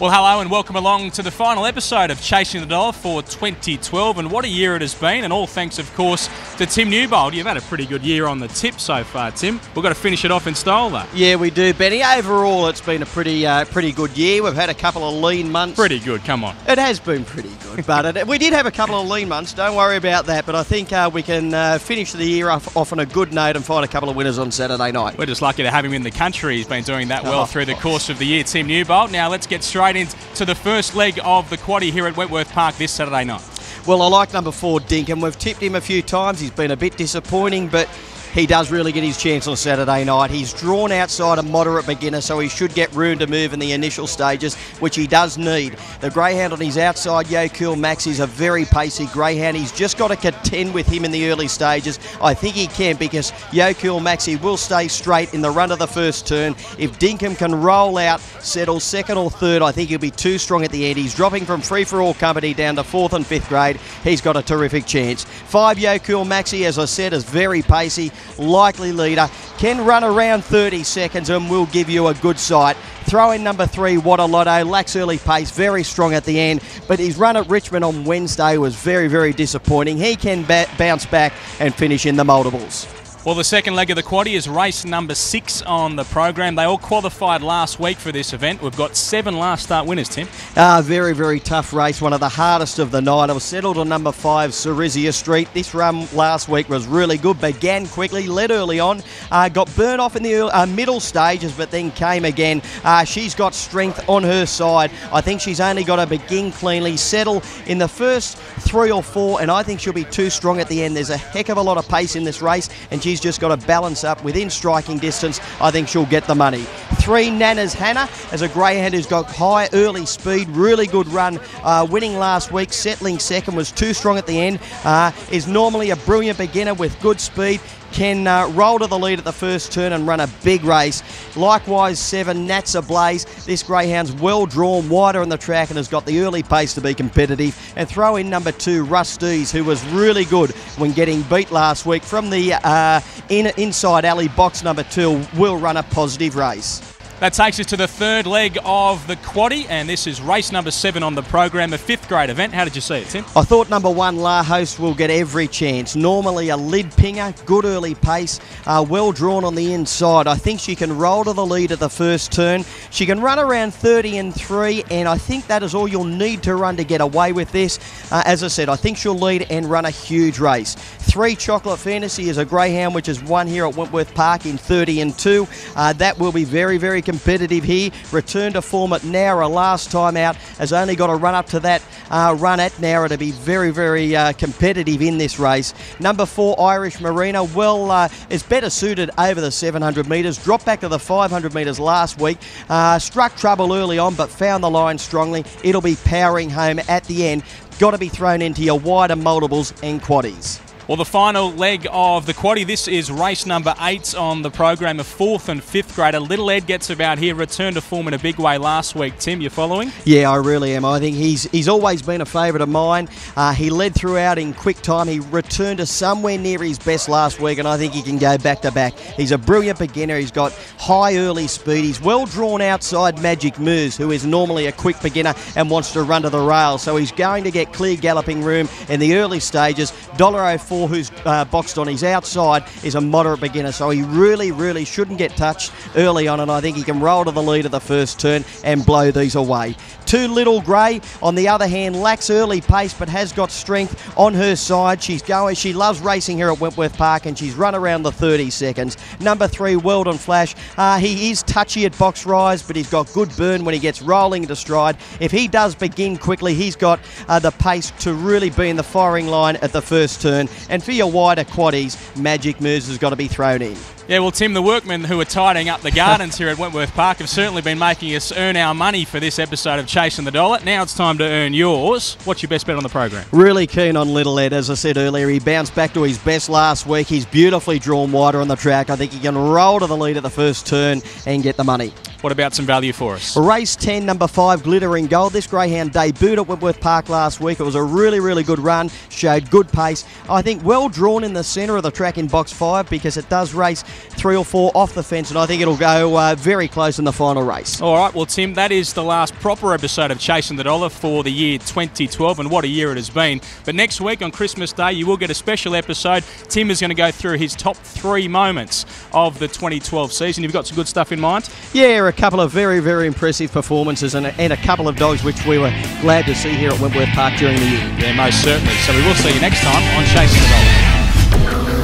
Well, hello and welcome along to the final episode of Chasing the Dollar for 2012, and what a year it has been, and all thanks, of course, to Tim Newbold. You've had a pretty good year on the tip so far, Tim. We've got to finish it off in style, though. Yeah, we do, Benny. Overall, it's been a pretty good year. We've had a couple of lean months. Pretty good, come on. It has been pretty good, but we did have a couple of lean months. Don't worry about that, but I think we can finish the year off on a good note and find a couple of winners on Saturday night. We're just lucky to have him in the country. He's been doing that well through the course of the year, Tim Newbold. Now, let's get straight into the first leg of the quaddie here at Wentworth Park this Saturday night. Well, I like number 4, Dinkum. We've tipped him a few times. He's been a bit disappointing, but he does really get his chance on Saturday night. He's drawn outside a moderate beginner, so he should get room to move in the initial stages, which he does need. The greyhound on his outside, Yo Cool Max, is a very pacey greyhound. He's just got to contend with him in the early stages. I think he can, because Yo Cool Maxi will stay straight in the run of the first turn. If Dinkum can roll out, settle second or third, I think he'll be too strong at the end. He's dropping from free-for-all company down to 4th and 5th grade. He's got a terrific chance. 5 Yo Cool Maxi, as I said, is very pacey. Likely leader, can run around 30 seconds and will give you a good sight. Throw in number 3, What a Lotto, lacks early pace, very strong at the end, but his run at Richmond on Wednesday was very, very disappointing. He can bounce back and finish in the multiples. Well, the second leg of the quaddie is race number 6 on the program. They all qualified last week for this event. We've got 7 last start winners, Tim. Very, very tough race, one of the hardest of the night. I was settled on number 5, Cerizia Street. This run last week was really good, began quickly, led early on, got burnt off in the middle stages, but then came again. She's got strength on her side. I think she's only got to begin cleanly, settle in the first 3 or 4, and I think she'll be too strong at the end. There's a heck of a lot of pace in this race, and she's just got to balance up within striking distance. I think she'll get the money. 3, Nana's Hannah, as a greyhound who's got high early speed, really good run, winning last week, settling second, was too strong at the end, is normally a brilliant beginner with good speed, can roll to the lead at the first turn and run a big race. Likewise, 7, Nats Ablaze. This greyhound's well drawn, wider on the track, and has got the early pace to be competitive. And throw in number 2, Rusty's, who was really good when getting beat last week from the inside alley. Box number 2 will run a positive race. That takes us to the third leg of the quaddie, and this is race number 7 on the program, a 5th grade event. How did you see it, Tim? I thought number 1, La Host, will get every chance. Normally a lid pinger, good early pace, well drawn on the inside. I think she can roll to the lead at the first turn. She can run around 30 and 3, and I think that is all you'll need to run to get away with this. As I said, I think she'll lead and run a huge race. 3, Chocolate Fantasy, is a greyhound which has won here at Wentworth Park in 30 and 2. That will be very, very competitive here. Return to form at Nowra last time out, has only got to run up to that run at Nowra to be very, very competitive in this race. Number 4, Irish Marina, well, is better suited over the 700 metres, dropped back to the 500 metres last week, struck trouble early on but found the line strongly. It'll be powering home at the end. Got to be thrown into your wider multiples and quaddies. Well, the final leg of the quaddie, this is race number 8 on the program, a 4th and 5th grader. Little Ed gets about here, returned to form in a big way last week. Tim, you following? Yeah, I really am. I think he's always been a favourite of mine. He led throughout in quick time. He returned to somewhere near his best last week, and I think he can go back to back. He's a brilliant beginner. He's got high early speed. He's well drawn outside Magic Moose, who is normally a quick beginner and wants to run to the rail. So he's going to get clear galloping room in the early stages. $1.04, who's boxed on his outside, is a moderate beginner, so he really, really shouldn't get touched early on, and I think he can roll to the lead of the first turn and blow these away. 2, Little Grey, on the other hand, lacks early pace but has got strength on her side. She loves racing here at Wentworth Park, and she's run around the 30 seconds. Number 3, World and Flash, he is touchy at box rise, but he's got good burn when he gets rolling into stride. If he does begin quickly, he's got the pace to really be in the firing line at the first turn. And for your wider quaddies, Magic Moves has got to be thrown in. Yeah, well, Tim, the workmen who are tidying up the gardens here at Wentworth Park have certainly been making us earn our money for this episode of Chasing the Dollar. Now it's time to earn yours. What's your best bet on the program? Really keen on Little Ed. As I said earlier, he bounced back to his best last week. He's beautifully drawn wider on the track. I think he can roll to the lead at the first turn and get the money. What about some value for us? Race 10, number 5, Glittering Gold. This greyhound debuted at Wentworth Park last week. It was a really, really good run, showed good pace. I think well drawn in the centre of the track in box 5 because it does race 3 or 4 off the fence, and I think it'll go very close in the final race. All right, well, Tim, that is the last proper episode of Chasing the Dollar for the year 2012, and what a year it has been. But next week on Christmas Day, you will get a special episode. Tim is going to go through his top 3 moments of the 2012 season. You've got some good stuff in mind? Yeah, a couple of very, very impressive performances and a couple of dogs which we were glad to see here at Wentworth Park during the year. Yeah, most certainly. So we will see you next time on Chasing the Dollar.